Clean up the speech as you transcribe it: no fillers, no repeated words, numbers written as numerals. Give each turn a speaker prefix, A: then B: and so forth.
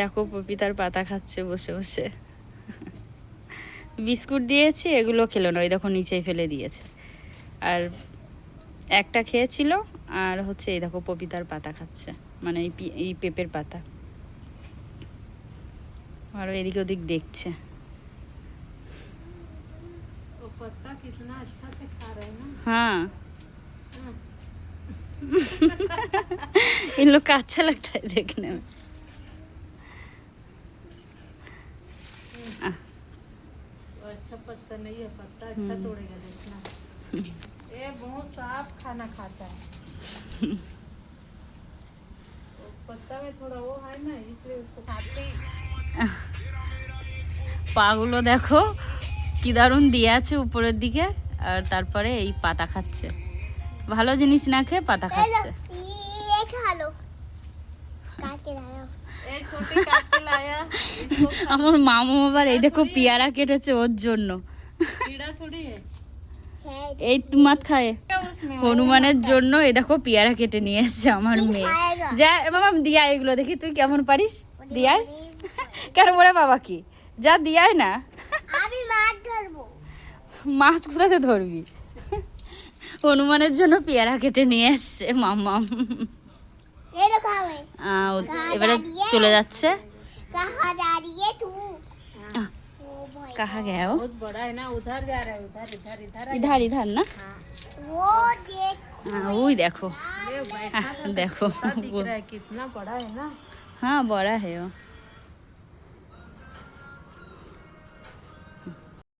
A: দেখো পপিতার পাতা খাচ্ছে বসে বসে। বিস্কুট দিয়েছি, এগুলো খেলো না, ওই দেখো নিচেই ফেলে দিয়েছে। আর একটা খেয়েছিল, আর হচ্ছে এই দেখো পপিতার পাতা খাচ্ছে, মানে এই পেঁপের পাতা। আর এদিক ওদিক দেখছে। हाँ इन लोग का अच्छा लगता है देखने में।
B: अच्छा पत्ता नहीं है, पत्ता अच्छा तोड़ेगा देखना। ये बहुत साफ खाना खाता है। पत्ता में थोड़ा वो है ना, इसलिए उसको खाते ही।
A: পাগুলো দেখো কি দারুণ দিয়ে আছে উপরের দিকে, আর তারপরে এই পাতা খাচ্ছে। ভালো জিনিস না খেয়ে পাতা খাচ্ছে। আমার মামু আবার এই দেখো পেয়ারা কেটেছে ওর জন্য। এই তুমাত খায় হনুমানের জন্য, এই দেখো পেয়ারা কেটে নিয়ে এসছে আমার মেয়ে। যা বাবা দিয়া, এগুলো দেখি তুই কেমন পারিস দিয়ায়। কেন বলে বাবা কি যা দিয়ায় না,
C: আমি মাছ ধরবো।
A: মাছ কোথাতে ধরবি? হনুমানের জন্য পেয়ারা কেটে নিয়ে এসছে মাম্মাম। এবারে চলে যাচ্ছে। कहाँ गया वो?
B: बहुत बड़ा है ना, उधर जा रहा है, उधर इधर इधर
A: इधर इधर ना।
C: वो देख,
A: हाँ वही देखो, देखो
B: दिख रहा है कितना बड़ा है ना।
A: हाँ बड़ा है वो।